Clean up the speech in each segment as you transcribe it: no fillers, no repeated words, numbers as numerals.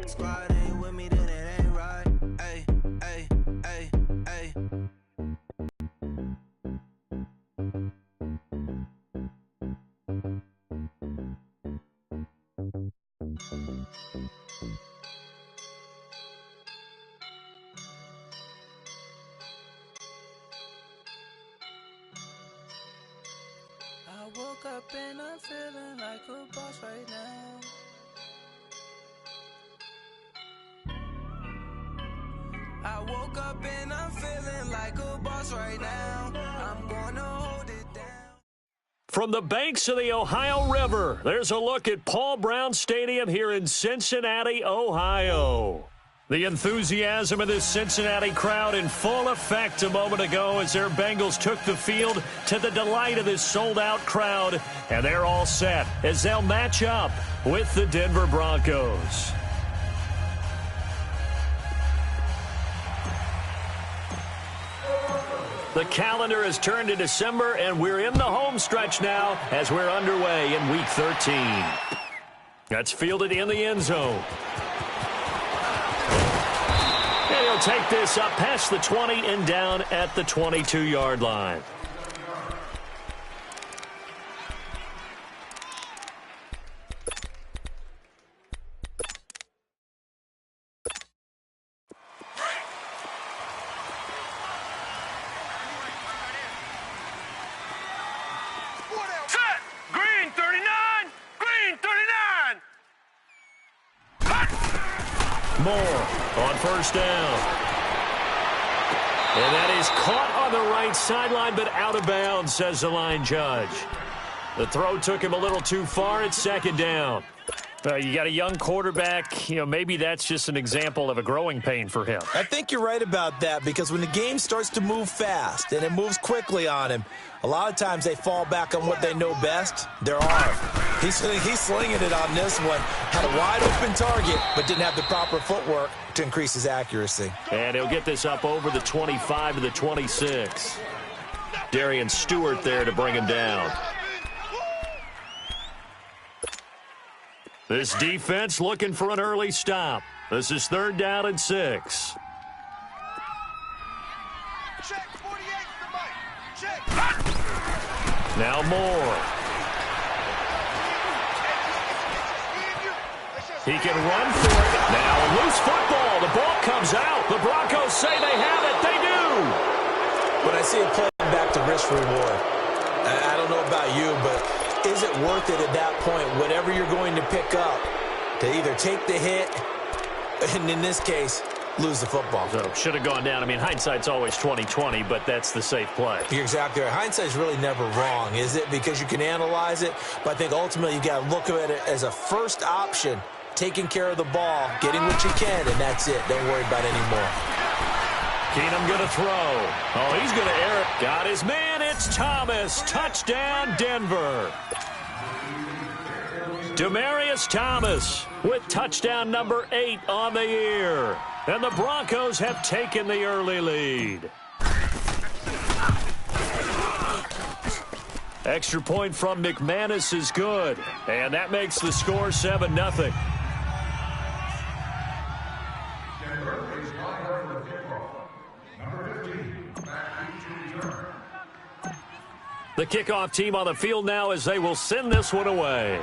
Squad ain't with me, then it ain't right. Ay, ay, ay, ay. I woke up and I'm feeling like a boss right now. I woke up and I'm feeling like a boss right now. I'm gonna hold it down. From the banks of the Ohio River, there's a look at Paul Brown Stadium here in Cincinnati, Ohio. The enthusiasm of this Cincinnati crowd in full effect a moment ago as their Bengals took the field to the delight of this sold-out crowd. And they're all set as they'll match up with the Denver Broncos. The calendar has turned to December, and we're in the home stretch now as we're underway in Week 13. That's fielded in the end zone. And he'll take this up past the 20 and down at the 22-yard line. Moore on first down. And that is caught on the right sideline, but out of bounds, says the line judge. The throw took him a little too far. It's second down. You got a young quarterback. Maybe that's just an example of a growing pain for him. I think you're right about that, because when the game starts to move fast and it moves quickly on him, a lot of times they fall back on what they know best, their arm. He's slinging it on this one. Had a wide-open target, but didn't have the proper footwork to increase his accuracy. And he'll get this up over the 25 to the 26. Darian Stewart there to bring him down. This defense looking for an early stop. This is third down and 6. Check 48 for Mike. Check. Now Moore. He can run for it. Now a loose football. The ball comes out. The Broncos say they have it. They do. When I see it playing back to risk reward, I don't know about you, but is it worth it at that point, whatever you're going to pick up, to either take the hit, and in this case, lose the football? So should have gone down. I mean, hindsight's always 20/20, but that's the safe play. You're exactly right. Hindsight's really never wrong, is it? Because you can analyze it, but I think ultimately you got to look at it as a first option, taking care of the ball, getting what you can, and that's it. Don't worry about it anymore. Keenum going to throw. Oh, he's going to air it. Got his man. It's Thomas. Touchdown, Denver. Demaryius Thomas with touchdown number 8 on the year. And the Broncos have taken the early lead. Extra point from McManus is good. And that makes the score 7-0. The kickoff team on the field now as they will send this one away.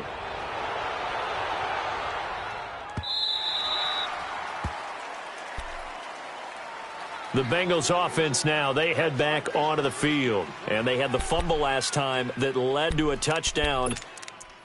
The Bengals offense now, they head back onto the field. And they had the fumble last time that led to a touchdown.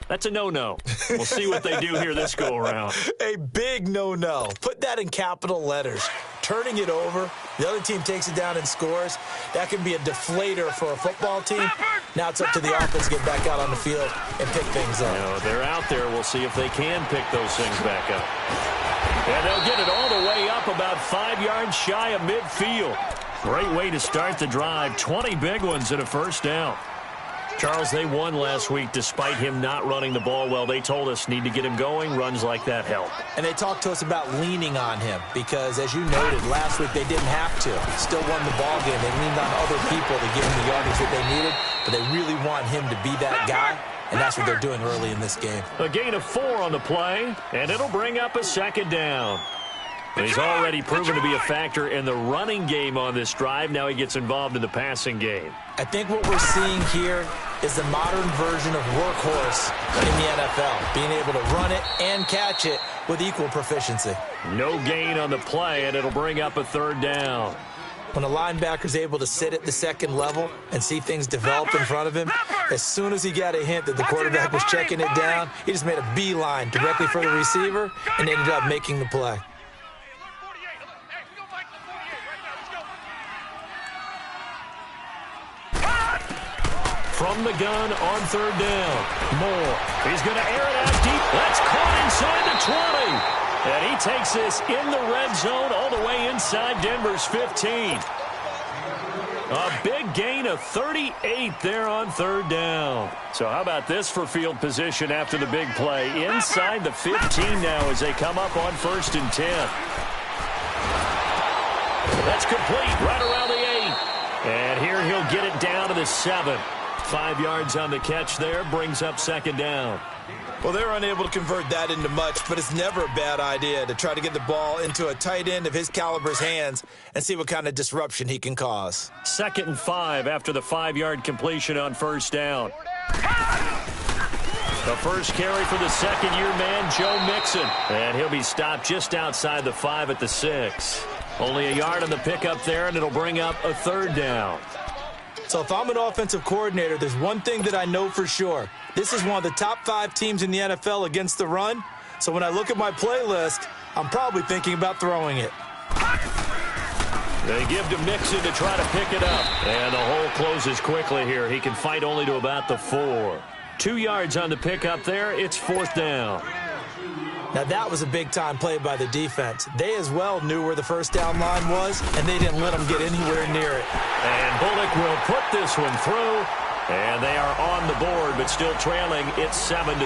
That's a no-no. We'll see what they do here this go-around. A big no-no. Put that in capital letters. Turning it over, the other team takes it down and scores. That can be a deflator for a football team. Now it's up to the offense to get back out on the field and pick things up. They're out there. We'll see if they can pick those things back up. And they'll get it all the way up about 5 yards shy of midfield. Great way to start the drive. 20 big ones and a first down. Charles, they won last week despite him not running the ball well. They told us need to get him going. Runs like that help. And they talked to us about leaning on him because, as you noted, last week they didn't have to. Still won the ball game. They leaned on other people to give him the yardage that they needed, but they really want him to be that guy. and that's what they're doing early in this game. A gain of 4 on the play, and it'll bring up a second down. He's already proven to be a factor in the running game on this drive. Now he gets involved in the passing game. I think what we're seeing here is the modern version of workhorse in the NFL, being able to run it and catch it with equal proficiency. No gain on the play, and it'll bring up a third down. When a linebacker's able to sit at the second level and see things develop in front of him, as soon as he got a hint that the quarterback was checking it down, he just made a beeline directly for the receiver and ended up making the play. From the gun on third down. Moore. He's going to air it out deep. That's caught inside the 20. And he takes this in the red zone all the way inside Denver's 15. A big gain of 38 there on third down. So how about this for field position after the big play? Inside the 15 now as they come up on 1st and 10. That's complete right around the 8. And here he'll get it down to the 7. 5 yards on the catch there, brings up second down. Well, they're unable to convert that into much, but it's never a bad idea to try to get the ball into a tight end of his caliber's hands and see what kind of disruption he can cause. 2nd and 5 after the 5-yard completion on first down. The first carry for the second-year man, Joe Mixon. And he'll be stopped just outside the 5 at the 6. Only a yard on the pickup there, and it'll bring up a third down. So if I'm an offensive coordinator, there's one thing that I know for sure. This is one of the top 5 teams in the NFL against the run. So when I look at my playlist, I'm probably thinking about throwing it. They give to Mixon to try to pick it up. And the hole closes quickly here. He can fight only to about the 4. 2 yards on the pickup there. It's 4th down. Now, that was a big-time play by the defense. They as well knew where the first down line was, and they didn't let them get anywhere near it. And Bullock will put this one through, and they are on the board, but still trailing. It's 7-3.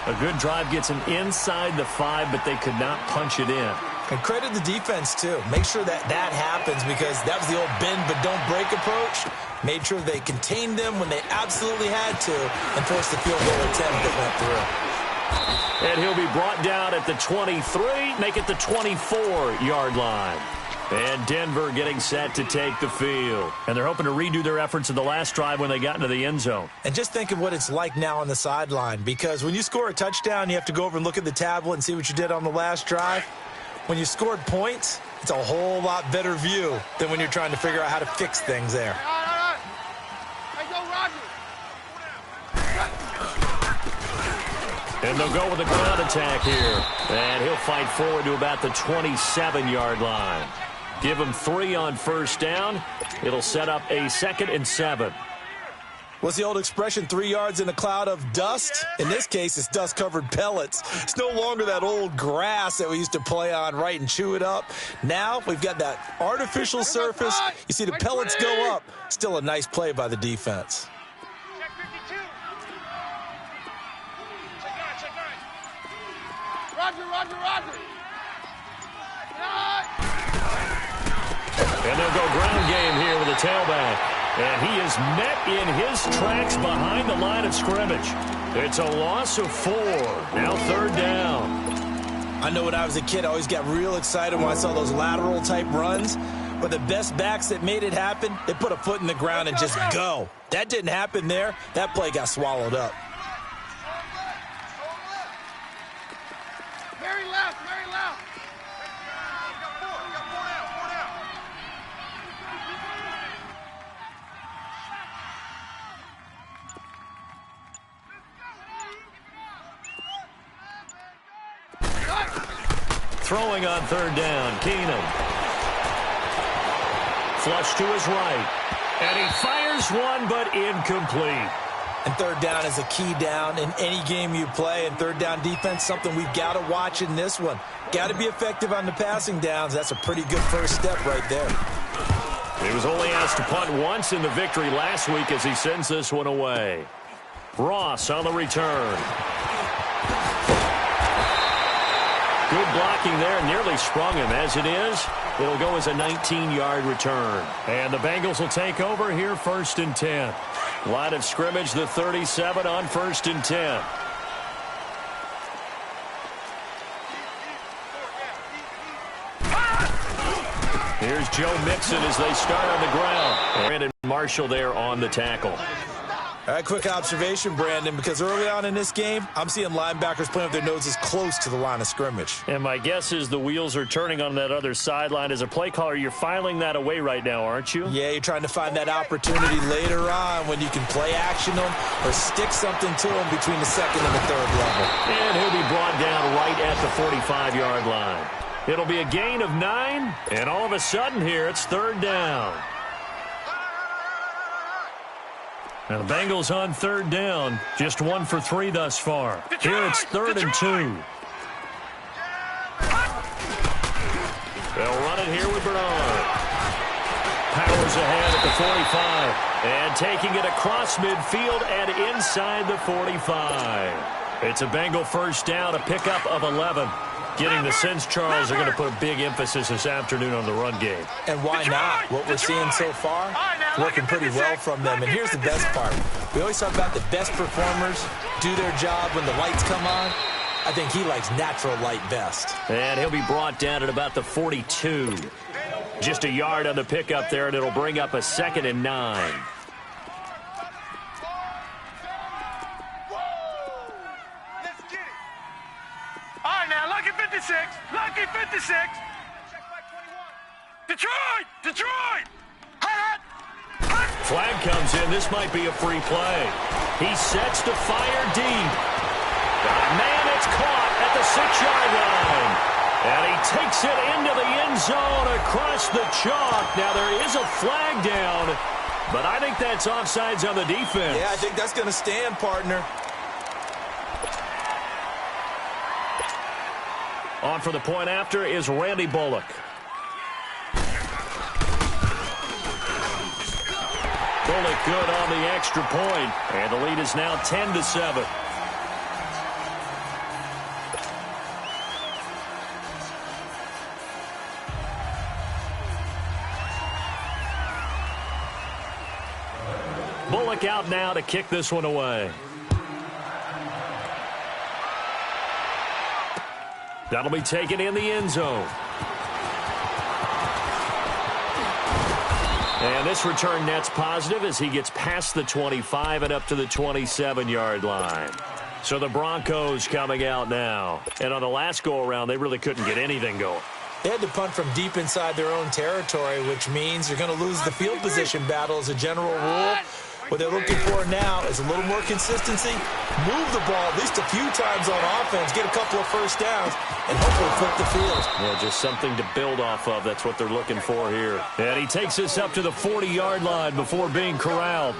A good drive gets them inside the 5, but they could not punch it in. And credit the defense, too. Make sure that that happens because that was the old bend but don't break approach. Made sure they contained them when they absolutely had to and forced the field goal attempt that went through. And he'll be brought down at the 23, make it the 24-yard line. And Denver getting set to take the field. And they're hoping to redo their efforts in the last drive when they got into the end zone. And just think of what it's like now on the sideline, because when you score a touchdown, you have to go over and look at the tablet and see what you did on the last drive. When you scored points, it's a whole lot better view than when you're trying to figure out how to fix things there. And they'll go with the ground attack here. And he'll fight forward to about the 27-yard line. Give him 3 on first down. It'll set up a 2nd and 7. What's the old expression, 3 yards in a cloud of dust? In this case, it's dust-covered pellets. It's no longer that old grass that we used to play on, right, and chew it up. Now we've got that artificial surface. You see the pellets go up. Still a nice play by the defense. Roger. And they'll go ground game here with a tailback. And he is met in his tracks behind the line of scrimmage. It's a loss of 4. Now 3rd down. I know when I was a kid, I always got real excited when I saw those lateral-type runs. But the best backs that made it happen, they put a foot in the ground and just go. That didn't happen there. That play got swallowed up. Very left. You got four down. Throwing on 3rd down, Keenum. Flush to his right. And he fires one, but incomplete. And 3rd down is a key down in any game you play. And 3rd down defense, something we've got to watch in this one. Got to be effective on the passing downs. That's a pretty good first step right there. He was only asked to punt once in the victory last week as he sends this one away. Ross on the return. Good blocking there, nearly sprung him. As it is, it'll go as a 19-yard return. And the Bengals will take over here 1st and 10. Line of scrimmage, the 37 on 1st and 10. Here's Joe Mixon as they start on the ground. Brandon Marshall there on the tackle. All right, quick observation, Brandon, because early on in this game, I'm seeing linebackers playing with their noses close to the line of scrimmage. And my guess is the wheels are turning on that other sideline. As a play caller, you're filing that away right now, aren't you? Yeah, you're trying to find that opportunity later on when you can play action them or stick something to them between the second and the third level. And he'll be brought down right at the 45-yard line. It'll be a gain of 9, and all of a sudden here, it's 3rd down. Now the Bengals on 3rd down, just 1 for 3 thus far. Here it's 3rd and 2. They'll run it here with Bernard. Powers ahead at the 45. And taking it across midfield and inside the 45. It's a Bengal first down, a pickup of 11. Getting the sense Charles are going to put a big emphasis this afternoon on the run game. And why not? What we're seeing so far, working pretty well from them. And here's the best part. We always talk about the best performers do their job when the lights come on. I think he likes natural light best. And he'll be brought down at about the 42. Just a yard on the pickup there, and it'll bring up a 2nd and 9. Lucky 56. Detroit! Detroit! Flag comes in. This might be a free play. He sets to fire deep. Man, it's caught at the 6-yard line. And he takes it into the end zone across the chalk. Now, there is a flag down, but I think that's offsides on the defense. Yeah, I think that's going to stand, partner. On for the point after is Randy Bullock. Bullock good on the extra point, and the lead is now 10-7. Bullock out now to kick this one away. That'll be taken in the end zone. And this return net's positive as he gets past the 25 and up to the 27-yard line. So the Broncos coming out now. And on the last go-around, they really couldn't get anything going. They had to punt from deep inside their own territory, which means you're going to lose the field position battle as a general rule. What they're looking for now is a little more consistency, move the ball at least a few times on offense, get a couple of first downs, and hopefully flip the field. Yeah, just something to build off of. That's what they're looking for here. And he takes this up to the 40-yard line before being corralled.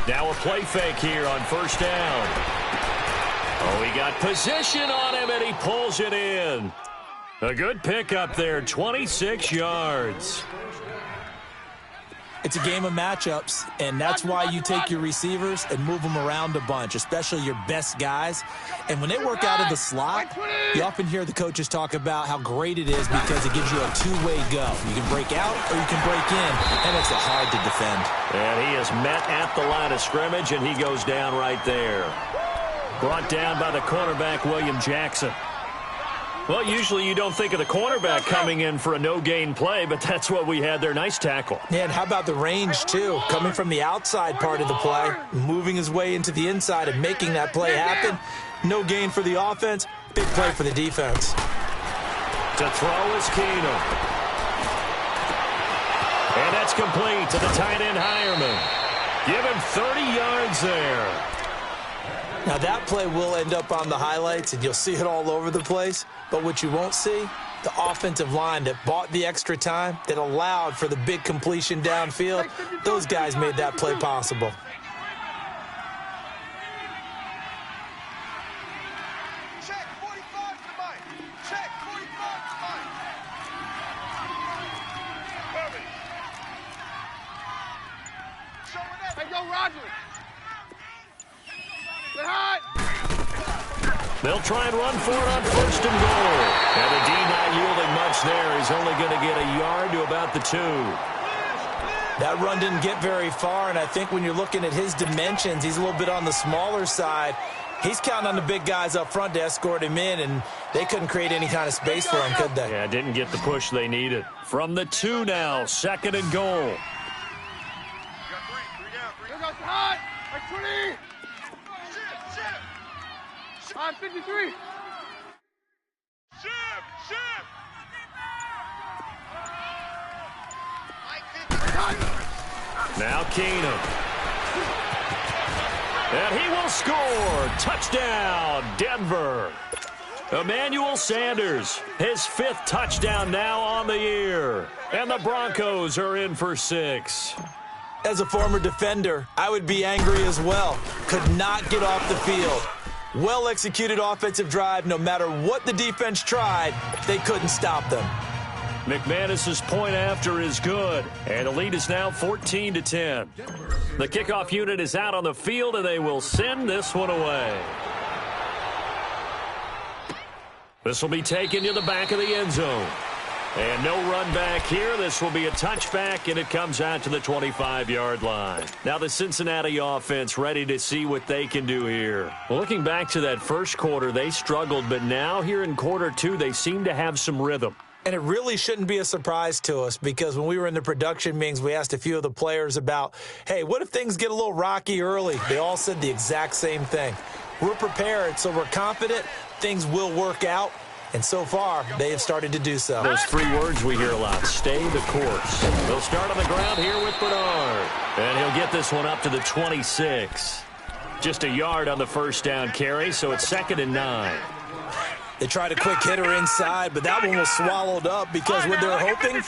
Now a play fake here on first down. Oh, he got position on him, and he pulls it in. A good pickup there, 26 yards. It's a game of matchups, and that's why you take your receivers and move them around a bunch, especially your best guys. And when they work out of the slot, you often hear the coaches talk about how great it is because it gives you a two-way go. You can break out or you can break in, and makes it hard to defend. And he is met at the line of scrimmage, and he goes down right there. Brought down by the cornerback, William Jackson. Well, usually you don't think of the cornerback coming in for a no-gain play, but that's what we had there. Nice tackle. Yeah, and how about the range, too? Coming from the outside part of the play, moving his way into the inside and making that play happen. No gain for the offense, big play for the defense. To throw is Keenum. And that's complete to the tight end, Hireman. Give him 30 yards there. Now, that play will end up on the highlights, and you'll see it all over the place. But what you won't see, the offensive line that bought the extra time, that allowed for the big completion downfield, those guys made that play possible. Hey, go, Roger. Get hot. They'll try and run for it on first and goal. And the D not yielding much there. He's only going to get a yard to about the 2. That run didn't get very far, and I think when you're looking at his dimensions, he's a little bit on the smaller side. He's counting on the big guys up front to escort him in, and they couldn't create any kind of space for him, could they? Yeah, didn't get the push they needed. From the 2 now, second and goal. You got 3 down. Here goes hot. Like 20. I'm 53. Ship. Now Keenum. And he will score. Touchdown, Denver. Emmanuel Sanders, his 5th touchdown now on the year. And the Broncos are in for 6. As a former defender, I would be angry as well. Could not get off the field. Well-executed offensive drive. No matter what the defense tried, they couldn't stop them. McManus's point after is good, and the lead is now 14-10. The kickoff unit is out on the field, and they will send this one away. This will be taken to the back of the end zone. And no run back here. This will be a touchback, and it comes out to the 25-yard line. Now the Cincinnati offense ready to see what they can do here. Well, looking back to that first quarter, they struggled, but now here in quarter 2, they seem to have some rhythm. And it really shouldn't be a surprise to us because when we were in the production meetings, we asked a few of the players about, hey, what if things get a little rocky early? They all said the exact same thing. We're prepared, so we're confident things will work out. And so far, they have started to do so. Those 3 words we hear a lot, stay the course. They'll start on the ground here with Bernard. And he'll get this one up to the 26. Just a yard on the first down carry, so it's 2nd and 9. They tried a quick hitter inside, but that one was swallowed up because what they're hoping,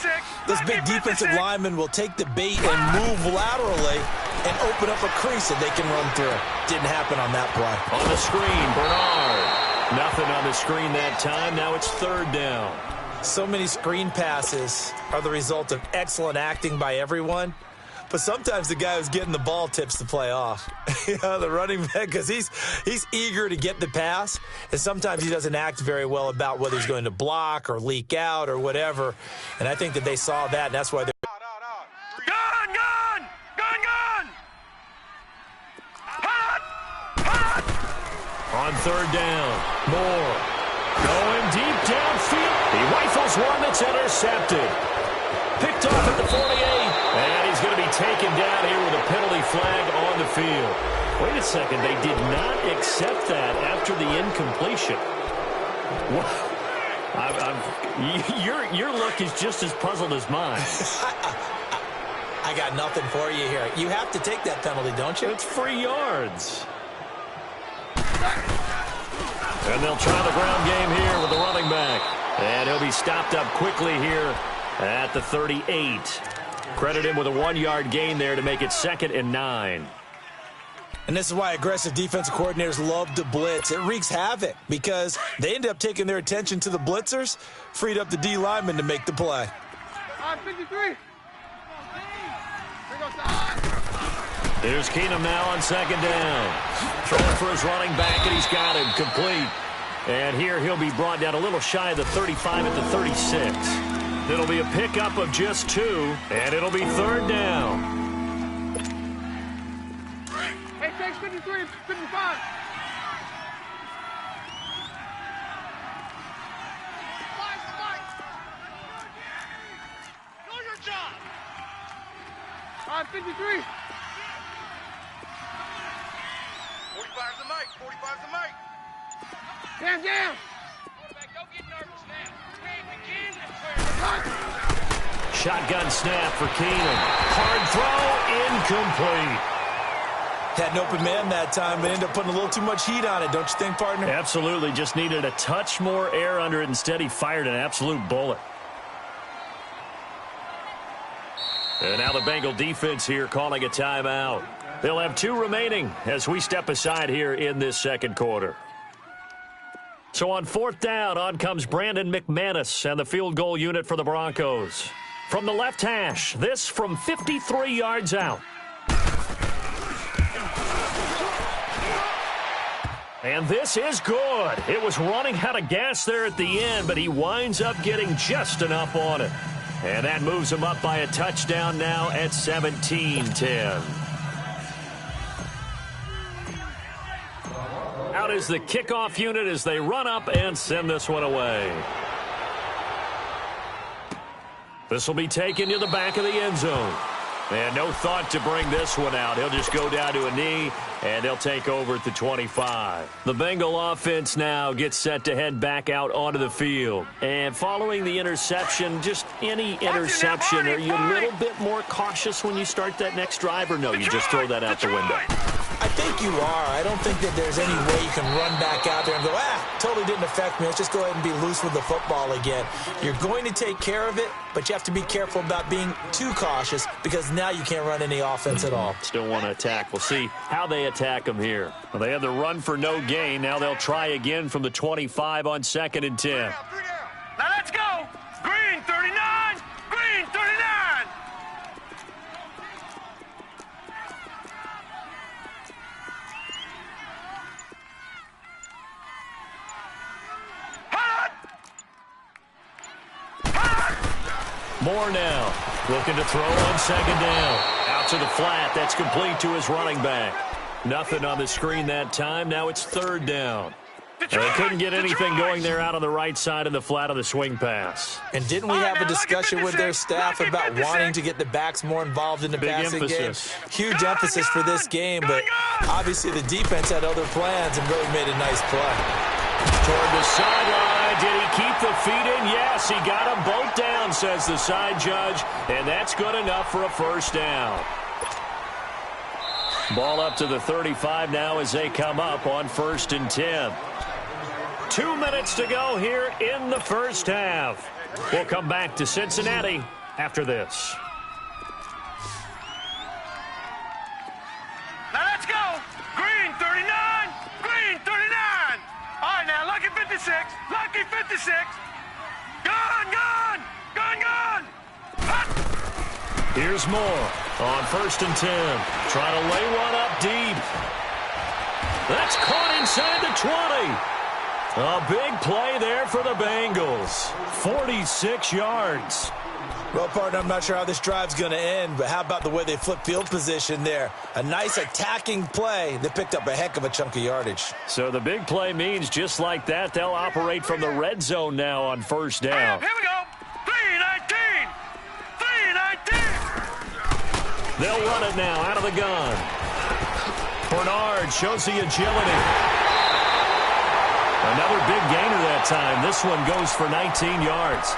this big defensive lineman will take the bait and move laterally and open up a crease that they can run through. Didn't happen on that play. On the screen, Bernard. Nothing on the screen that time. Now it's 3rd down. So many screen passes are the result of excellent acting by everyone. But sometimes the guy who's getting the ball tips the play off. The running back, because he's eager to get the pass, and sometimes he doesn't act very well about whether he's going to block or leak out or whatever. And I think that they saw that, and that's why they're... Gun! Hot! On 3rd down, Moore. Going deep downfield. He rifles one that's intercepted. Picked off at the 48. And he's going to be taken down here with a penalty flag on the field. Wait a second. They did not accept that after the incompletion. Your look is just as puzzled as mine. I got nothing for you here. You have to take that penalty, don't you? It's free yards. And they'll try the ground game here with the running back. And he'll be stopped up quickly here at the 38. Credit him with a 1-yard gain there to make it 2nd and 9. And this is why aggressive defensive coordinators love to blitz. It wreaks havoc because they end up taking their attention to the blitzers, freed up the D lineman to make the play. 53. Here's Keenum now on 2nd down. Throwing for his running back, and he's got him complete. And here he'll be brought down a little shy of the 35 at the 36. It'll be a pickup of just 2, and it'll be 3rd down. Hey, takes 53, 55. Know your job! 53. 45's the mic. 45's the mic. Down. Quarterback, don't get nervous now. We ain't begin to Shotgun snap for Keenum. Hard throw, incomplete. Had an open man that time, but ended up putting a little too much heat on it, don't you think, partner? Absolutely. Just needed a touch more air under it. Instead, he fired an absolute bullet. And now the Bengal defense here calling a timeout. They'll have 2 remaining as we step aside here in this 2nd quarter. So on 4th down, on comes Brandon McManus and the field goal unit for the Broncos. From the left hash, this from 53 yards out. And this is good. It was running out of gas there at the end, but he winds up getting just enough on it. And that moves him up by a touchdown now at 17-10. Out is the kickoff unit as they run up and send this one away. This will be taken to the back of the end zone. And no thought to bring this one out. He'll just go down to a knee, and they'll take over at the 25. The Bengal offense now gets set to head back out onto the field. And following the interception, just any interception, are you a little bit more cautious when you start that next drive, or no, you just throw that out the window? I think you are. I don't think that there's any way you can run back out there and go, totally didn't affect me. Let's just go ahead and be loose with the football again. You're going to take care of it, but you have to be careful about being too cautious because now you can't run any offense at all. Still want to attack. We'll see how they attack them here. Well, they had the run for no gain. Now they'll try again from the 25 on 2nd and 10. Now let's go. Green 39. Green 39. Moore now looking to throw on 2nd down. Out to the flat. That's complete to his running back. Nothing on the screen that time. Now it's 3rd down. They couldn't get anything going there out on the right side of the flat of the swing pass. And didn't we have a discussion with their staff about wanting to get the backs more involved in the passing game? Huge emphasis for this game, but obviously the defense had other plans and really made a nice play. Toward the sideline. Did he keep the feet in? Yes, he got them both down, says the side judge, and that's good enough for a 1st down. Ball up to the 35 now as they come up on 1st and 10. 2 minutes to go here in the 1st half. We'll come back to Cincinnati after this. Now let's go. Green 39. Green 39. All right, now, lucky 56. Lucky 56. Gone. Hut. Here's Moore on 1st and 10. Trying to lay one up deep. That's caught inside the 20. A big play there for the Bengals. 46 yards. Well, partner, I'm not sure how this drive's going to end, but how about the way they flip field position there? A nice attacking play. They picked up a heck of a chunk of yardage. So the big play means just like that, they'll operate from the red zone now on 1st down. Here we go. 319. 319. They'll run it now out of the gun. Bernard shows the agility. Another big gainer that time. This one goes for 19 yards.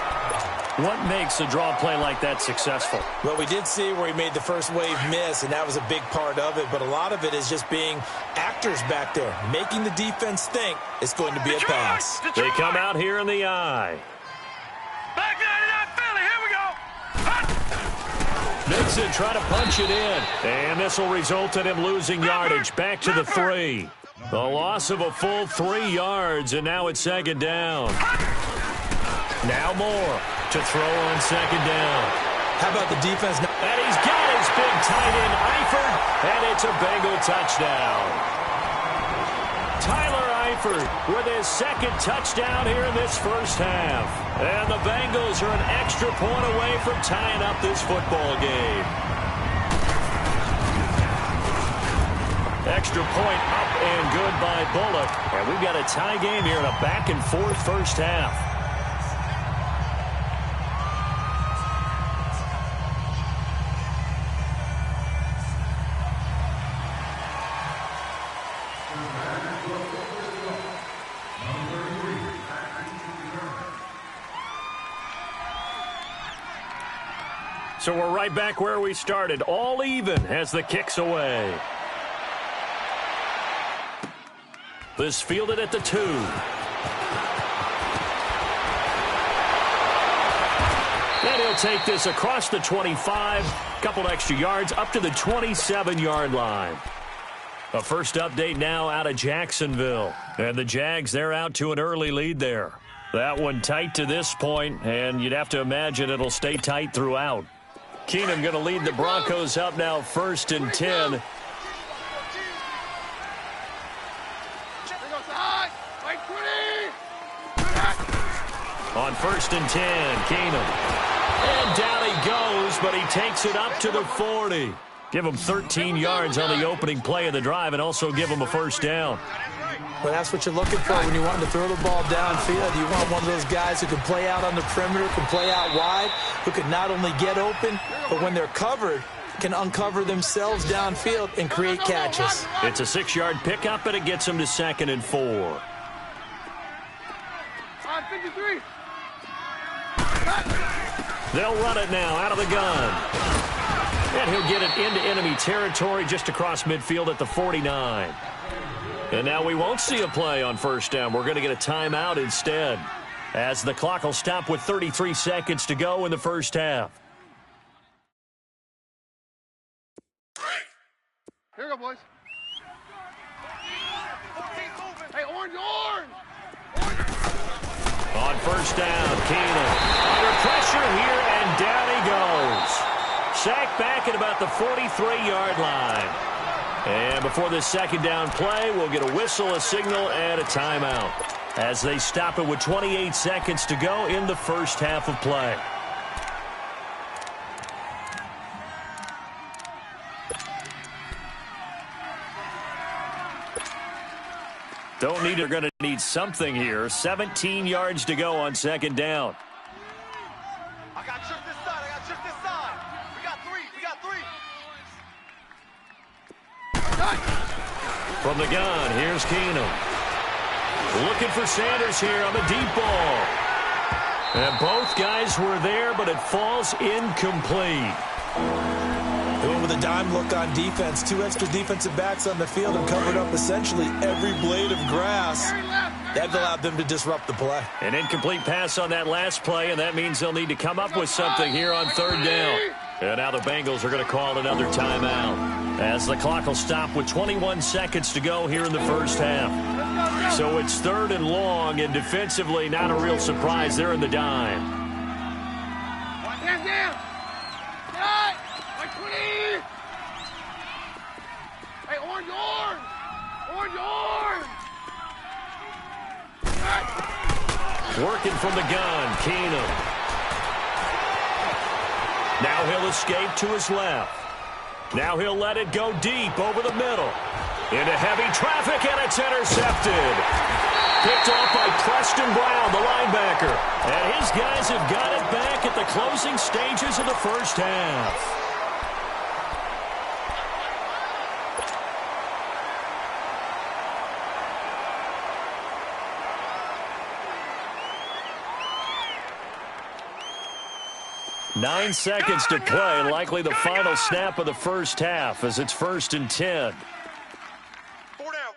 What makes a draw play like that successful? Well, we did see where he made the first wave miss, and that was a big part of it. But a lot of it is just being actors back there, making the defense think it's going to be a pass. They come out here in the eye. Back 99 Philly, here we go. Hut. Nixon trying to punch it in. And this will result in him losing yardage. Back to the 3. A loss of a full 3 yards, and now it's 2nd down. Now Moore to throw on 2nd down. How about the defense? And he's got his big tight end, Eifert, and it's a Bengal touchdown. Tyler Eifert with his 2nd touchdown here in this 1st half. And the Bengals are an extra point away from tying up this football game. Extra point up and good by Bullock. And we've got a tie game here in a back-and-forth 1st half. So we're right back where we started, all even as the kick's away. This fielded at the 2. And he'll take this across the 25, couple extra yards up to the 27-yard line. A first update now out of Jacksonville. And the Jags, they're out to an early lead there. That one tight to this point, and you'd have to imagine it'll stay tight throughout. Keenum going to lead the Broncos up now 1st and 10. first and 10. Keenum. And down he goes, but he takes it up to the 40. Give him 13 yards on the opening play of the drive and also give him a first down. Well, that's what you're looking for when you want to throw the ball downfield. You want one of those guys who can play out on the perimeter, can play out wide, who can not only get open, but when they're covered, can uncover themselves downfield and create catches. It's a 6-yard pickup, and it gets them to 2nd and 4. 53. They'll run it now out of the gun. And he'll get it into enemy territory just across midfield at the 49. And now we won't see a play on first down. We're going to get a timeout instead, as the clock will stop with 33 seconds to go in the first half. Here we go, boys. Hey, orange! On first down, Keenum. Under pressure here, and down he goes. Sacked back at about the 43-yard line. And before this second down play, we'll get a whistle, a signal, and a timeout as they stop it with 28 seconds to go in the first half of play. They're going to need something here. 17 yards to go on second down. I got just this side. We got three. From the gun, here's Keenum. Looking for Sanders here on the deep ball. And both guys were there, but it falls incomplete. Doing with a dime look on defense. 2 extra defensive backs on the field and covered up essentially every blade of grass. That allowed them to disrupt the play. An incomplete pass on that last play, and that means they'll need to come up with something here on third down. And now the Bengals are going to call another timeout, as the clock will stop with 21 seconds to go here in the first half. So it's 3rd and long, and defensively not a real surprise. They're in the dime. Down. Like 20. Hey, orange! Working from the gun, Keenum. Now he'll escape to his left. Now he'll let it go deep over the middle. Into heavy traffic, and it's intercepted. Picked off by Preston Brown, the linebacker. And his guys have got it back at the closing stages of the first half. Nine seconds to play, likely the final snap of the first half, as it's 1st and 10. 4 down.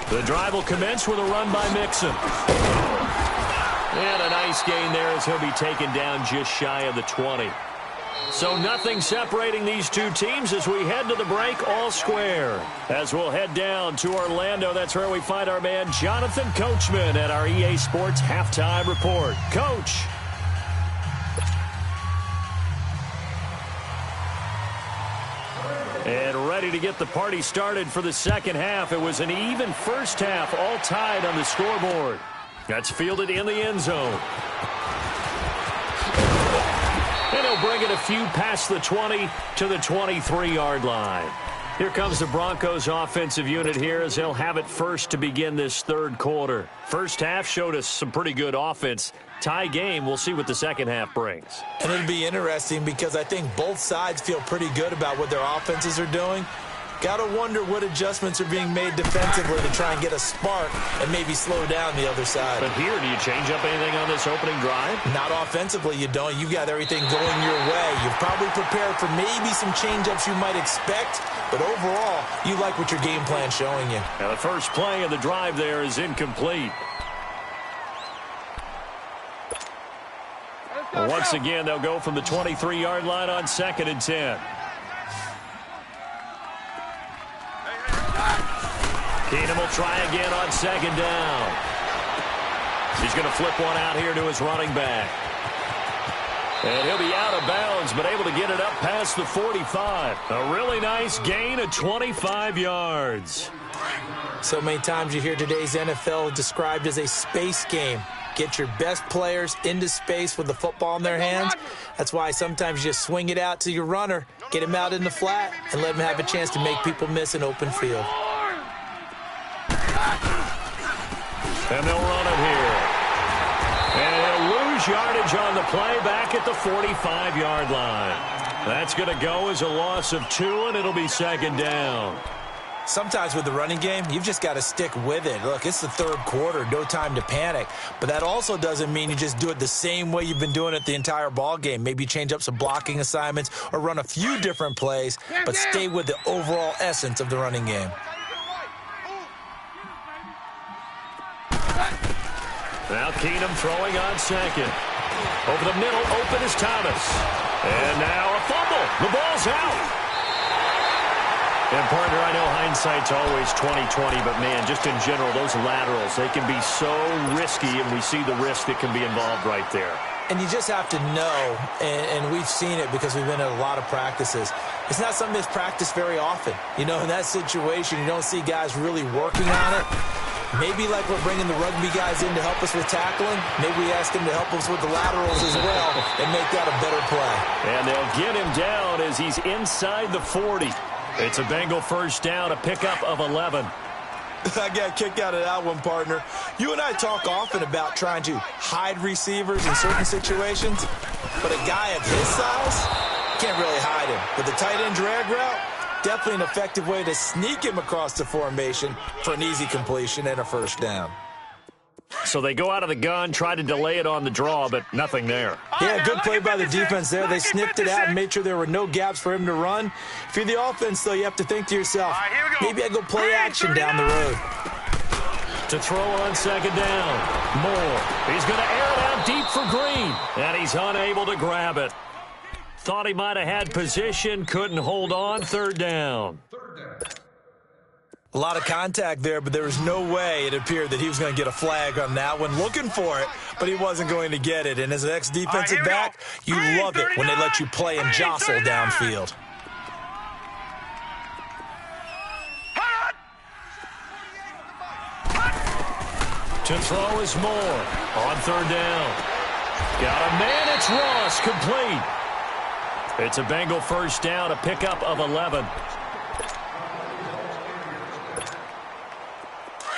The drive will commence with a run by Mixon. And a nice gain there as he'll be taken down just shy of the 20. So nothing separating these two teams as we head to the break, all square. As we'll head down to Orlando, that's where we find our man Jonathan Coachman at our EA Sports Halftime Report. Coach. And ready to get the party started for the second half. It was an even first half, all tied on the scoreboard. That's fielded in the end zone. And he'll bring it a few past the 20 to the 23-yard line. Here comes the Broncos offensive unit here as they'll have it first to begin this third quarter. First half showed us some pretty good offense. Tie game, we'll see what the second half brings. And it'll be interesting because I think both sides feel pretty good about what their offenses are doing. Got to wonder what adjustments are being made defensively to try and get a spark and maybe slow down the other side. But here, do you change up anything on this opening drive? Not offensively, you don't. You've got everything going your way. You've probably prepared for maybe some change-ups you might expect, but overall, you like what your game plan's showing you. Now the first play of the drive there is incomplete. Once again, they'll go from the 23-yard line on 2nd and 10. Keenum will try again on 2nd down. He's going to flip one out here to his running back. And he'll be out of bounds, but able to get it up past the 45. A really nice gain of 25 yards. So many times you hear today's NFL described as a space game. Get your best players into space with the football in their hands. That's why sometimes you just swing it out to your runner, get him out in the flat, and let him have a chance to make people miss an open field. And they'll run it here. And he'll lose yardage on the play back at the 45-yard line. That's going to go as a loss of 2, and it'll be second down. Sometimes with the running game, you've just got to stick with it. Look, it's the third quarter, no time to panic. But that also doesn't mean you just do it the same way you've been doing it the entire ball game. Maybe change up some blocking assignments or run a few different plays, but stay with the overall essence of the running game. Now Keenum throwing on second. Over the middle, open is Thomas. And now a fumble. The ball's out. And, partner, I know hindsight's always 20/20, but, man, just in general, those laterals, they can be so risky, and we see the risk that can be involved right there. And you just have to know, and we've seen it because we've been at a lot of practices. It's not something that's practiced very often. You know, in that situation, you don't see guys really working on it. Maybe like we're bringing the rugby guys in to help us with tackling, maybe we ask them to help us with the laterals as well and make that a better play. And they'll get him down as he's inside the 40. It's a Bengal first down, a pickup of 11. I got a kick out of that one, partner. You and I talk often about trying to hide receivers in certain situations, but a guy of his size can't really hide him. But the tight end drag route, definitely an effective way to sneak him across the formation for an easy completion and a first down. So they go out of the gun, try to delay it on the draw, but nothing there. Yeah, good play by the defense there. They sniffed it out and made sure there were no gaps for him to run. If you're the offense, though, you have to think to yourself, maybe I go play action down the road. To throw on second down. Moore. He's going to air it out deep for Green, and he's unable to grab it. Thought he might have had position, couldn't hold on, third down. A lot of contact there, but there was no way it appeared that he was going to get a flag on that one. Looking for it, but he wasn't going to get it. And as an ex-defensive back, you love it when they let you play and jostle downfield. To throw is Moore on third down. Got a man, it's Ross, complete. It's a Bengal first down, a pickup of 11.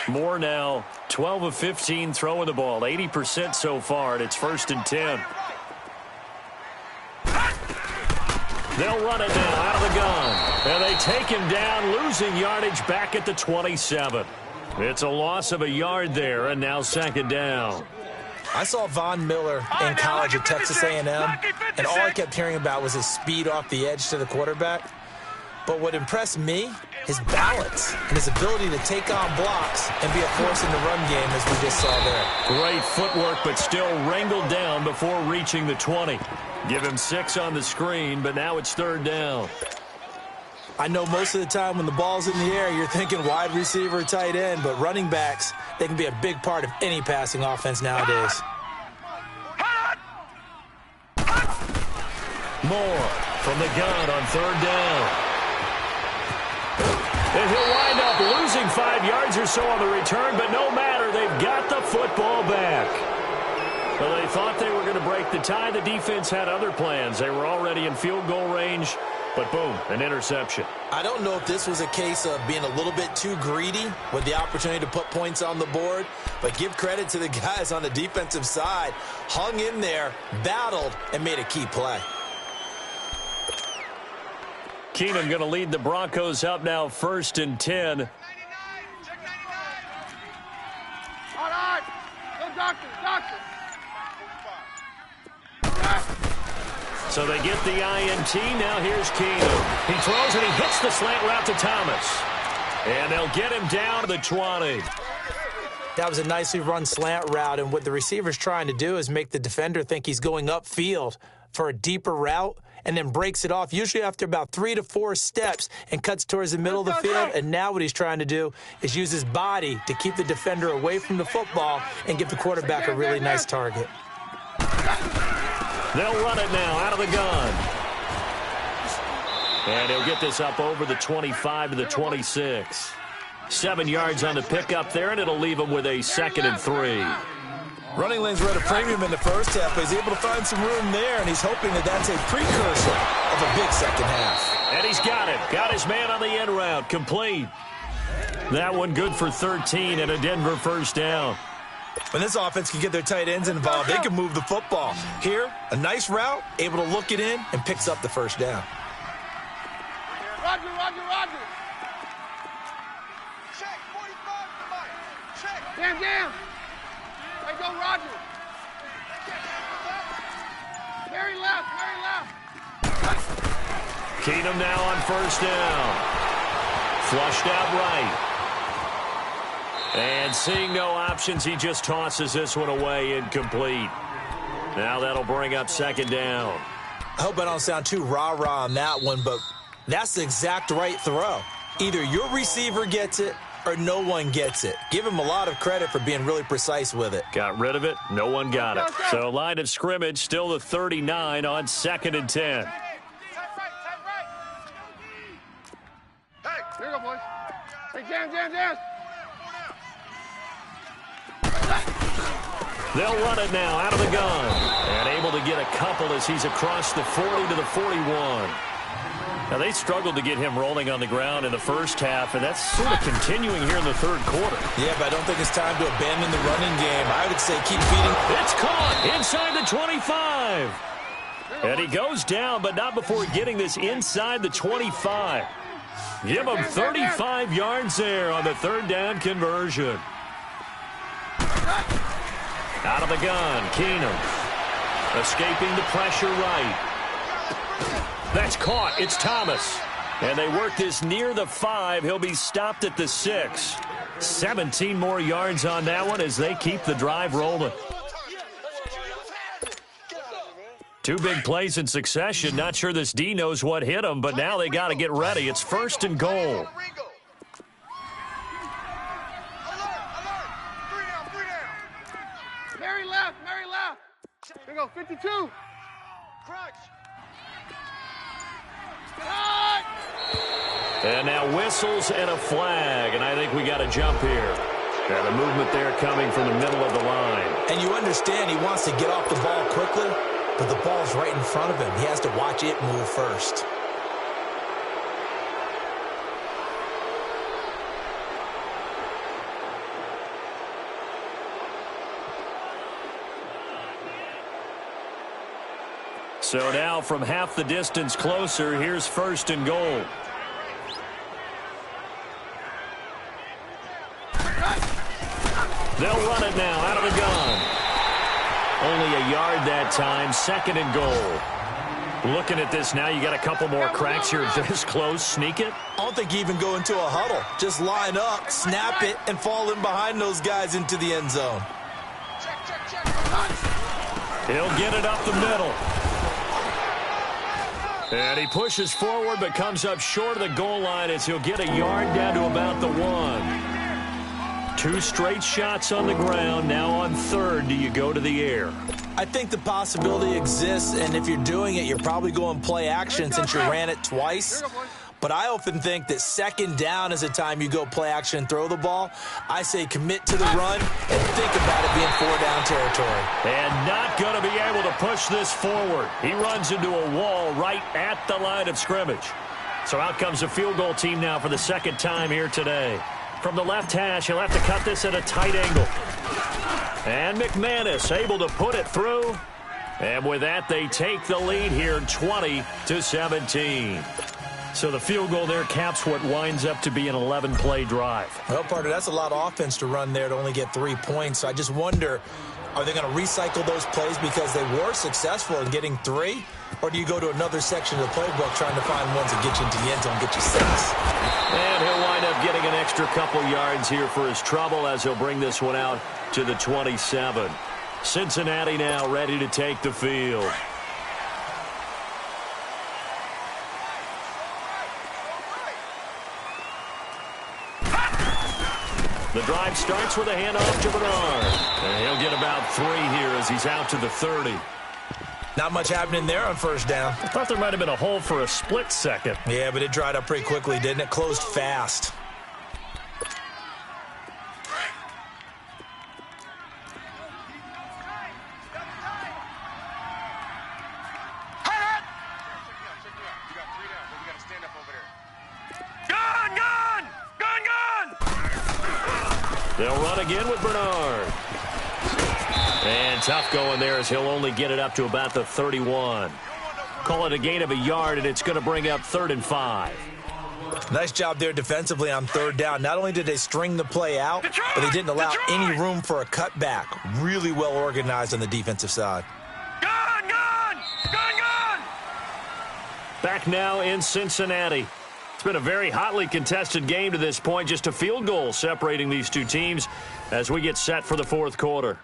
Moore now 12 of 15 throwing the ball, 80% so far, and it's 1st and 10. They'll run it now out of the gun. And they take him down, losing yardage back at the 27. It's a loss of a yard there, and now second down. I saw Von Miller in college at Texas A&M, and all I kept hearing about was his speed off the edge to the quarterback. But what impressed me, his balance and his ability to take on blocks and be a force in the run game, as we just saw there. Great footwork, but still wrangled down before reaching the 20. Give him 6 on the screen, but now it's third down. I know most of the time when the ball's in the air, you're thinking wide receiver, tight end, but running backs, they can be a big part of any passing offense nowadays. Moore from the gun on third down. And he'll wind up losing 5 yards or so on the return, but no matter, they've got the football back. Well, they thought they were going to break the tie. The defense had other plans. They were already in field goal range, but boom, an interception. I don't know if this was a case of being a little bit too greedy with the opportunity to put points on the board, but give credit to the guys on the defensive side. Hung in there, battled, and made a key play. Keenum going to lead the Broncos up now 1st and 10. All right. Go doctor, doctor. So they get the INT. Now here's Keenum. He throws and he hits the slant route to Thomas. And they'll get him down to the 20. That was a nicely run slant route, and what the receiver's trying to do is make the defender think he's going upfield for a deeper route, and then breaks it off, usually after about 3 to 4 steps, and cuts towards the middle of the field. And now what he's trying to do is use his body to keep the defender away from the football and give the quarterback a really nice target. They'll run it now out of the gun. And he'll get this up over the 25 to the 26. 7 yards on the pickup there, and it'll leave him with a 2nd and 3. Running lanes were at a premium in the first half, but he's able to find some room there, and he's hoping that that's a precursor of a big second half. And he's got it. Got his man on the end route. Complete. That one good for 13 and a Denver first down. When this offense can get their tight ends involved, they can move the football. Here, a nice route, able to look it in, and picks up the first down. Roger, Roger, Roger. Check, 45 to Mike. Check. Damn, damn. There go Roger. Very left, very left. Keenum now on first down. Flushed out right. And seeing no options, he just tosses this one away incomplete. Now that'll bring up second down. I hope I don't sound too rah-rah on that one, but that's the exact right throw. Either your receiver gets it or no one gets it. Give him a lot of credit for being really precise with it. Got rid of it. No one got it. So line of scrimmage, still the 39 on 2nd and 10. Tight right. Hey, here you go, boys. Hey, jam. They'll run it now out of the gun. And able to get a couple as he's across the 40 to the 41. Now, they struggled to get him rolling on the ground in the first half, and that's sort of continuing here in the third quarter. Yeah, but I don't think it's time to abandon the running game. I would say keep feeding. It's caught inside the 25. And he goes down, but not before getting this inside the 25. Give him 35 yards there on the third down conversion. Out of the gun, Keenum. Escaping the pressure right. That's caught. It's Thomas. And they work this near the 5. He'll be stopped at the 6. 17 more yards on that one as they keep the drive rolling. 2 big plays in succession. Not sure this D knows what hit him, but now they got to get ready. It's 1st and goal. Mary left. Here we go, 52. Crunch. And now whistles and a flag, and I think we got a jump here. And the movement there coming from the middle of the line. And you understand he wants to get off the ball quickly, but the ball's right in front of him. He has to watch it move first. So now from half the distance closer, here's 1st and goal. They'll run it now out of the gun. Only a yard that time, 2nd and goal. Looking at this now, you got a couple more cracks here this close. Sneak it? I don't think you even go into a huddle. Just line up, snap it, and fall in behind those guys into the end zone. He'll get it up the middle. And he pushes forward but comes up short of the goal line as he'll get a yard down to about the 1. 2 straight shots on the ground. Now on 3rd, do you go to the air? I think the possibility exists, and if you're doing it, you're probably going play action since you ran it twice. But I often think that 2nd down is a time you go play action and throw the ball. I say commit to the run and think about it being 4-down territory. And not going to be able to push this forward. He runs into a wall right at the line of scrimmage. So out comes a field goal team now for the 2nd time here today. From the left hash, he'll have to cut this at a tight angle. And McManus able to put it through. And with that, they take the lead here 20-17. So the field goal there caps what winds up to be an 11-play drive. Well, partner, that's a lot of offense to run there to only get 3 points. So I just wonder, are they going to recycle those plays because they were successful in getting 3? Or do you go to another section of the playbook trying to find ones that get you into the end zone, get you 6? And he'll wind up getting an extra couple yards here for his trouble as he'll bring this one out to the 27. Cincinnati now ready to take the field. The drive starts with a handoff to Bernard. And he'll get about 3 here as he's out to the 30. Not much happening there on 1st down. I thought there might have been a hole for a split second. Yeah, but it dried up pretty quickly, didn't it? Closed fast. They'll run again with Bernard. And tough going there as he'll only get it up to about the 31. Call it a gain of a yard, and it's going to bring up 3rd and 5. Nice job there defensively on 3rd down. Not only did they string the play out, but they didn't allow any room for a cutback. Really well organized on the defensive side. Gun! Back now in Cincinnati. It's been a very hotly contested game to this point. Just a field goal separating these two teams as we get set for the 4th quarter.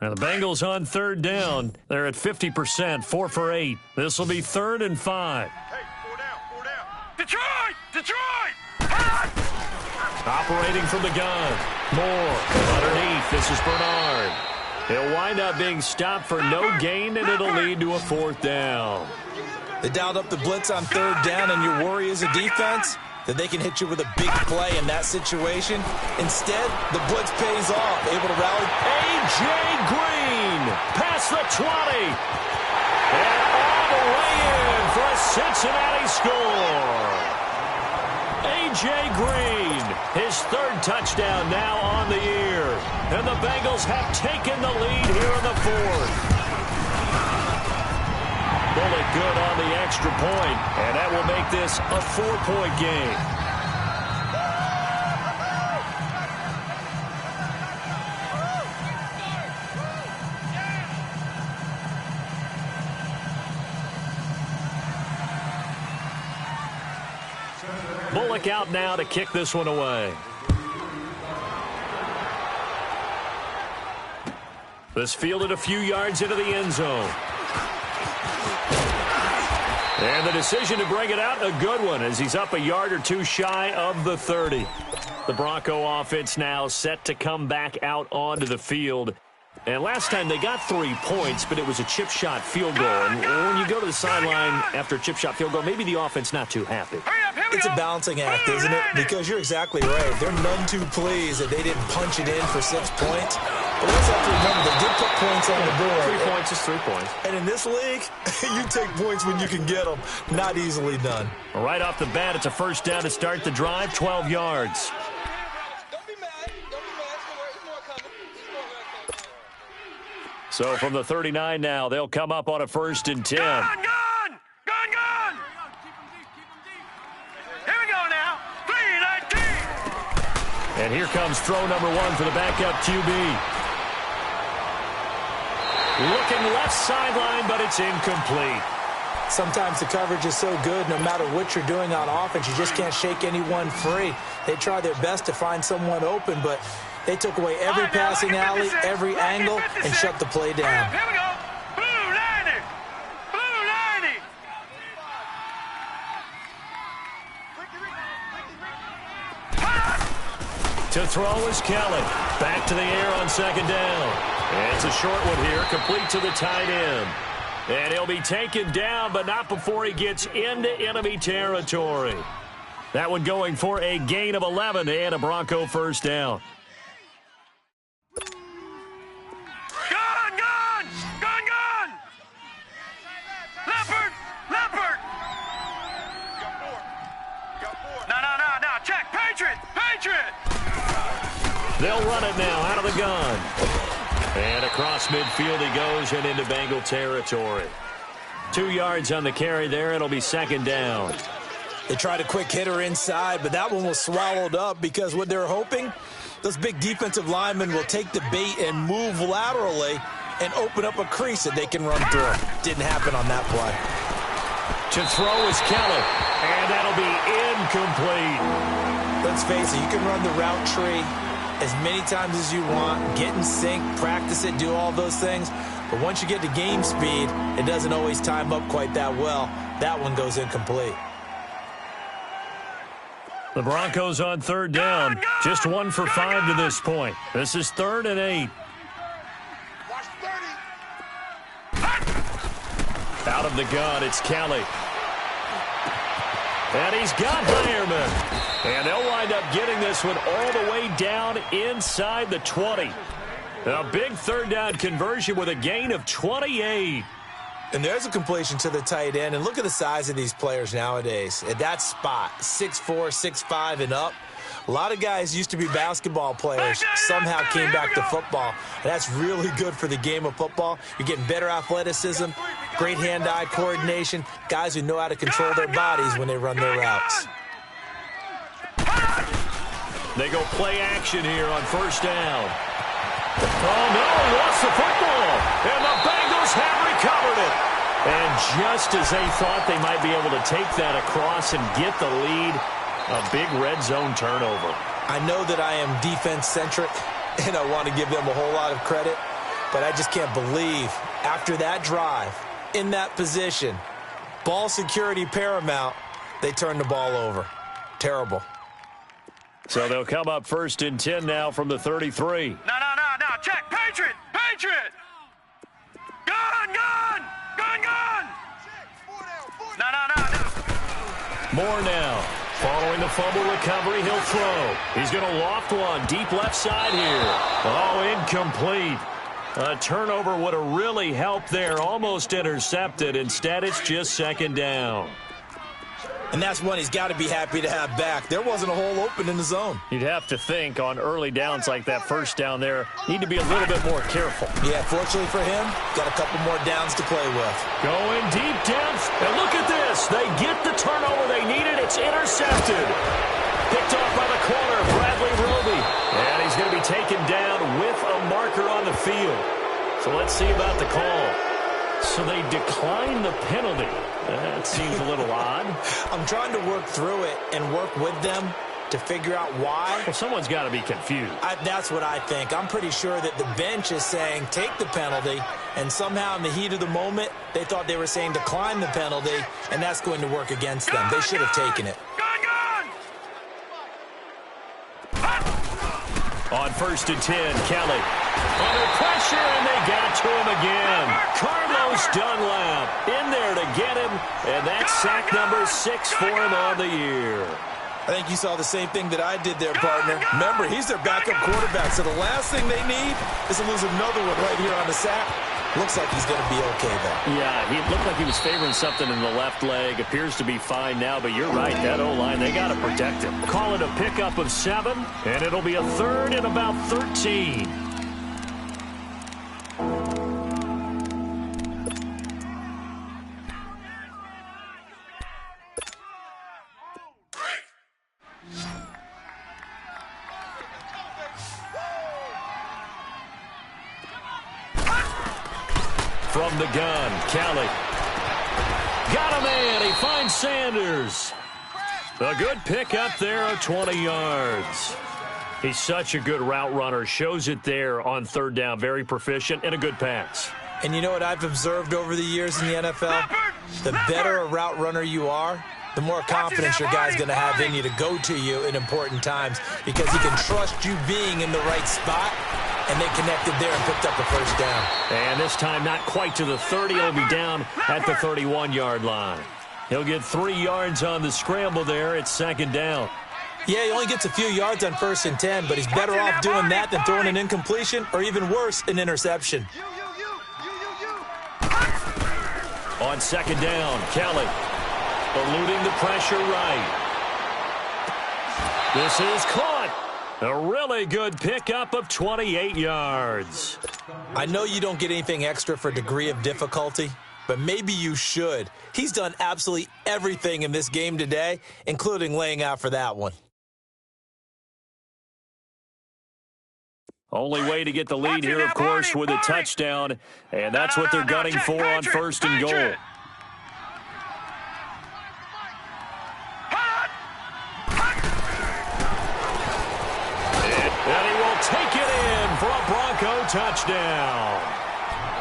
Now the Bengals on 3rd down. They're at 50%, 4 for 8. This will be 3rd and 5. Hey, 4 down. Detroit! Operating from the gun. Moore underneath. This is Bernard. He'll wind up being stopped for no gain, and it'll lead to a 4th down. They dialed up the blitz on 3rd down, and your worry as a defense that they can hit you with a big play in that situation. Instead, the blitz pays off, able to rally. A.J. Green past the 20. And all the way in for a Cincinnati score. A.J. Green, his 3rd touchdown now on the year. And the Bengals have taken the lead here in the 4th. Bullet good on the extra point, and that will make this a 4-point game. Bullock out now to kick this one away. This fielded a few yards into the end zone. And the decision to bring it out, a good one, as he's up a yard or two shy of the 30. The Bronco offense now set to come back out onto the field. And last time they got 3 points, but it was a chip shot field goal. And when you go to the sideline after a chip shot field goal, maybe the offense not too happy. It's a balancing act, isn't it? Because you're exactly right. They're none too pleased that they didn't punch it in for 6 points. But let's have to remember, they did put points on the board. 3 points is 3 points. And in this league, you take points when you can get them. Not easily done. Right off the bat, it's a 1st down to start the drive, 12 yards. So from the 39 now, they'll come up on a 1st and 10. Gun! Here we go now. 3-19. And here comes throw number 1 for the backup QB. Looking left sideline, but it's incomplete. Sometimes the coverage is so good, no matter what you're doing on offense, you just can't shake anyone free. They try their best to find someone open, but they took away every passing alley, every angle, and shut the play down. Here we go. Blue 90. To throw is Kelly. Back to the air on 2nd down. And it's a short one here, complete to the tight end. And he'll be taken down, but not before he gets into enemy territory. That one going for a gain of 11 and a Bronco 1st down. Gun! Leopard! Got 4. No. Check. Patriot! They'll run it now out of the gun. And across midfield he goes and into Bengal territory. 2 yards on the carry there. It'll be 2nd down. They tried a quick hitter inside, but that one was swallowed up because what they're hoping, those big defensive linemen will take the bait and move laterally and open up a crease that they can run through. Didn't happen on that play. To throw is Kelly, and that'll be incomplete. Let's face it, you can run the route tree as many times as you want, get in sync, practice it, do all those things. But once you get to game speed, it doesn't always time up quite that well. That one goes incomplete. The Broncos on 3rd down. Just 1 for 5 to this point. This is 3rd and 8. Watch 30. Out of the gun, it's Kelly. And he's got Hireman. And they'll wind up getting this one all the way down inside the 20. A big 3rd down conversion with a gain of 28. And there's a completion to the tight end. And look at the size of these players nowadays. At that spot, 6'4", 6'5", and up. A lot of guys used to be basketball players, somehow came back to football. And that's really good for the game of football. You're getting better athleticism, great hand-eye coordination, guys who know how to control their bodies when they run their routes. They go play action here on first down. Oh, no, he lost the football. And the Bengals have recovered it. And just as they thought they might be able to take that across and get the lead, a big red zone turnover. I know that I am defense-centric, and I want to give them a whole lot of credit, but I just can't believe after that drive, in that position, ball security paramount, they turned the ball over. Terrible. So they'll come up first and 10 now from the 33. No. Check. Patriot. Gun. No. More now. Following the fumble recovery, he'll throw. He's going to loft one deep left side here. Oh, incomplete. A turnover would have really helped there. Almost intercepted. Instead, it's just second down. And that's one he's got to be happy to have back. There wasn't a hole open in the zone. You'd have to think on early downs like that first down there, need to be a little bit more careful. Yeah, fortunately for him, got a couple more downs to play with. Going deep down, and look at this. They get the turnover they needed. It's intercepted. Picked off by the corner, Bradley Roby. And he's going to be taken down with a marker on the field. So let's see about the call. So they decline the penalty. That seems a little odd. I'm trying to work through it and work with them to figure out why. Well, someone's got to be confused. That's what I think. I'm pretty sure that the bench is saying take the penalty, and somehow in the heat of the moment, they thought they were saying decline the penalty, and that's going to work against them. They should have taken it. On first and 10, Kelly. Under pressure, and they got to him again. Carlos Dunlap in there to get him, and that's sack number 6 for him on the year. I think you saw the same thing that I did there, partner. Remember, he's their backup quarterback, so the last thing they need is to lose another one right here on the sack. Looks like he's going to be okay, though. Yeah, he looked like he was favoring something in the left leg. Appears to be fine now, but you're right. That O-line, they got to protect him. Call it a pickup of 7, and it'll be a third and about 13. From the gun, Kelly. Got a man. He finds Sanders. A good pick up there of 20 yards. He's such a good route runner. Shows it there on third down. Very proficient and a good pass. And you know what I've observed over the years in the NFL? The better a route runner you are, the more confidence your guy's going to have in you to go to you in important times because he can trust you being in the right spot. And they connected there and picked up the first down. And this time not quite to the 30. He'll be down at the 31-yard line. He'll get 3 yards on the scramble there. It's second down. Yeah, he only gets a few yards on first and 10, but he's better off doing that than throwing an incompletion or even worse, an interception. On second down, Kelly eluding the pressure right. This is caught. A really good pickup of 28 yards. I know you don't get anything extra for degree of difficulty, but maybe you should. He's done absolutely everything in this game today, including laying out for that one. Only way to get the lead here, of course, with a touchdown, and that's what they're gunning for on first and goal. And he will take it in for a Bronco touchdown.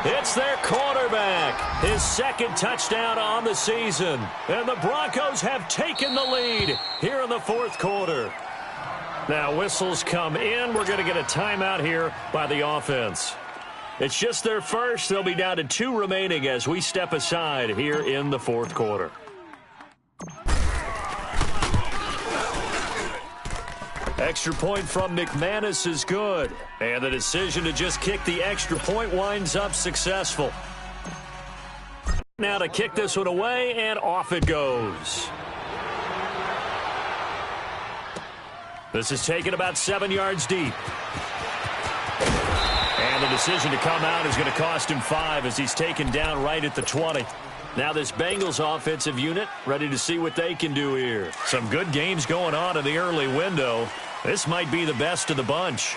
It's their quarterback, his second touchdown on the season. And the Broncos have taken the lead here in the fourth quarter. Now whistles come in. We're going to get a timeout here by the offense. It's just their first. They'll be down to 2 remaining as we step aside here in the fourth quarter. Extra point from McManus is good. And the decision to just kick the extra point winds up successful. Now to kick this one away, and off it goes. This is taken about 7 yards deep. And the decision to come out is going to cost him 5 as he's taken down right at the 20. Now this Bengals offensive unit ready to see what they can do here. Some good games going on in the early window. This might be the best of the bunch.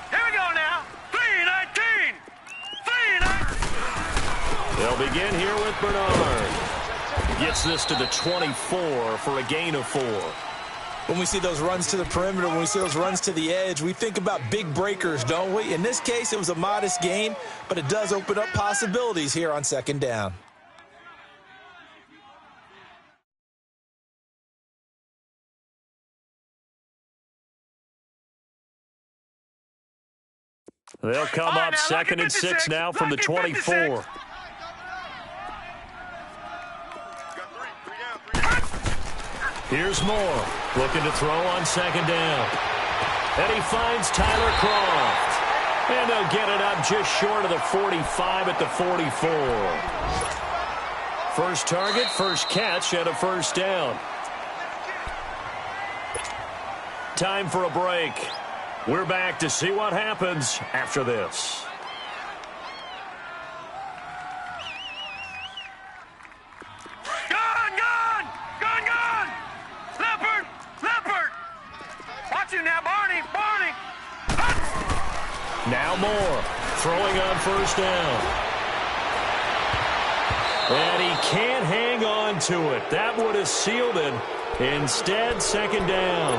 Here we go now. 3-19. 3-19. They'll begin here with Bernard. Gets this to the 24 for a gain of 4. When we see those runs to the perimeter, when we see those runs to the edge, we think about big breakers, don't we? In this case, it was a modest gain, but it does open up possibilities here on second down. They'll come up 2nd and 6 now from the 24. Here's Moore, looking to throw on 2nd down. And he finds Tyler Croft. And they'll get it up just short of the 45 at the 44. First target, first catch, and a first down. Time for a break. We're back to see what happens after this. Now Moore, throwing on first down. And he can't hang on to it. That would have sealed it. Instead, 2nd down.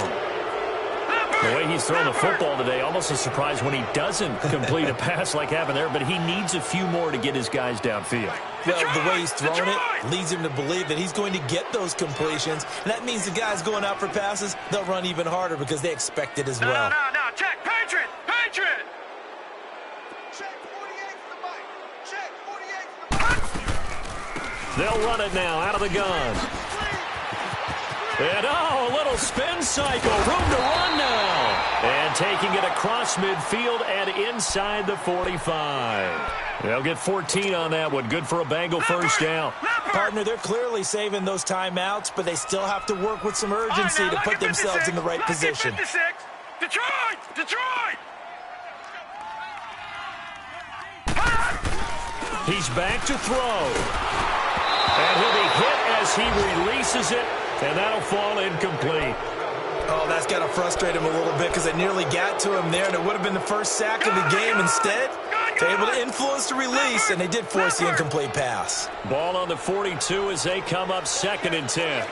The way he's thrown the football today, almost a surprise when he doesn't complete a pass like happened there, but he needs a few more to get his guys downfield. Well, the way he's thrown it leads him to believe that he's going to get those completions. And that means the guys going out for passes, they'll run even harder because they expect it as well. No, check, Patriot, Patriot. They'll run it now out of the gun. And, a little spin cycle. Room to run now. And taking it across midfield and inside the 45. They'll get 14 on that one. Good for a Bengal first down. Partner, they're clearly saving those timeouts, but they still have to work with some urgency to put themselves in the right position. Detroit! He's back to throw. And he'll be hit as he releases it, and that'll fall incomplete. Oh, that's got to frustrate him a little bit because they nearly got to him there, and it would have been the first sack of the game. Instead, they're able to influence the release, and they did force the incomplete pass. Ball on the 42 as they come up 2nd and 10.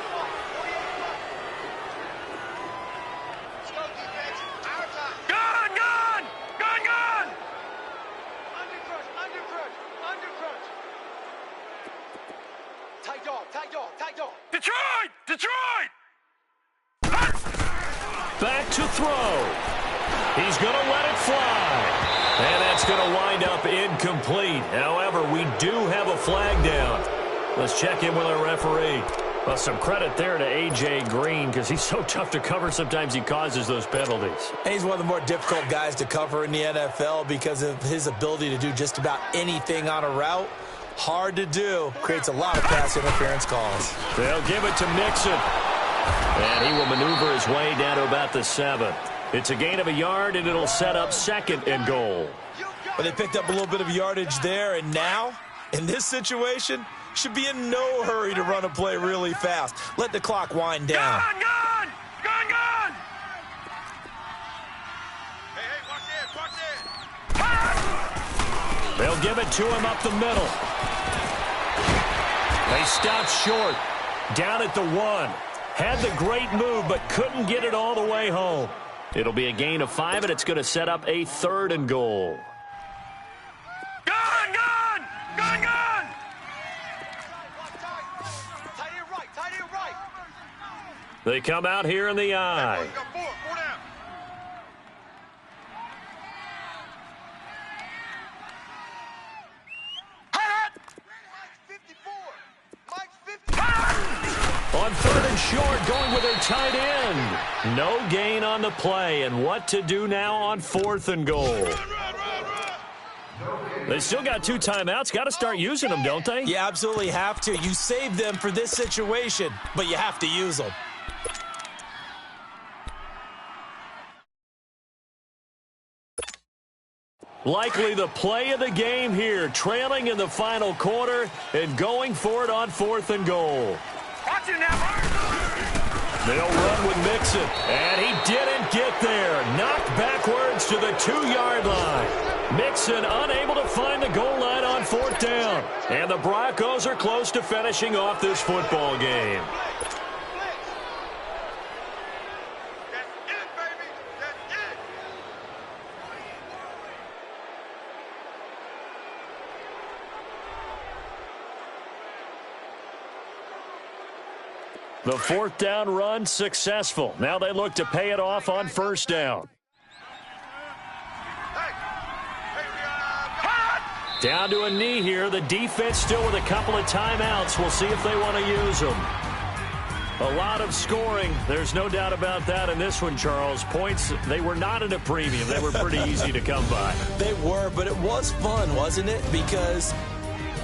Detroit! Back to throw. He's going to let it fly. And that's going to wind up incomplete. However, we do have a flag down. Let's check in with our referee. Well, some credit there to A.J. Green because he's so tough to cover. Sometimes he causes those penalties. And he's one of the more difficult guys to cover in the NFL because of his ability to do just about anything on a route. Hard to do. Creates a lot of pass interference calls. They'll give it to Mixon. And he will maneuver his way down to about the 7. It's a gain of a yard, and it'll set up 2nd and goal. But they picked up a little bit of yardage there, and now, in this situation, should be in no hurry to run a play really fast. Let the clock wind down. Gone! Hey, watch this! They'll give it to him up the middle. They stopped short. Down at the 1. Had the great move, but couldn't get it all the way home. It'll be a gain of 5, and it's going to set up a 3rd and goal. Gone! Tight end right. They come out here in the eye. Four down. On 3rd and short, going with their tight end. No gain on the play, and what to do now on 4th and goal. Run. They still got 2 timeouts. Got to start using them, don't they? You absolutely have to. You save them for this situation, but you have to use them. Likely the play of the game here, trailing in the final quarter and going for it on 4th and goal. Watch it now. They'll run with Mixon, and he didn't get there. Knocked backwards to the 2-yard line. Mixon unable to find the goal line on 4th down. And the Broncos are close to finishing off this football game. The 4th down run successful. Now they look to pay it off on 1st down. Down to a knee here. The defense still with a couple of timeouts. We'll see if they want to use them. A lot of scoring. There's no doubt about that in this one, Charles. Points, they were not at a premium. They were pretty easy to come by. They were, but it was fun, wasn't it? Because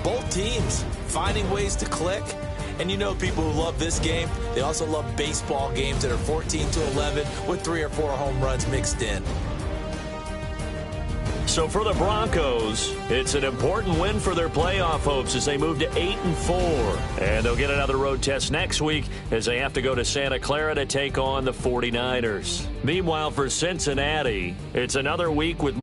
both teams finding ways to click. And you know people who love this game, they also love baseball games that are 14-11 with 3 or 4 home runs mixed in. So for the Broncos, it's an important win for their playoff hopes as they move to 8-4. And they'll get another road test next week as they have to go to Santa Clara to take on the 49ers. Meanwhile, for Cincinnati, it's another week with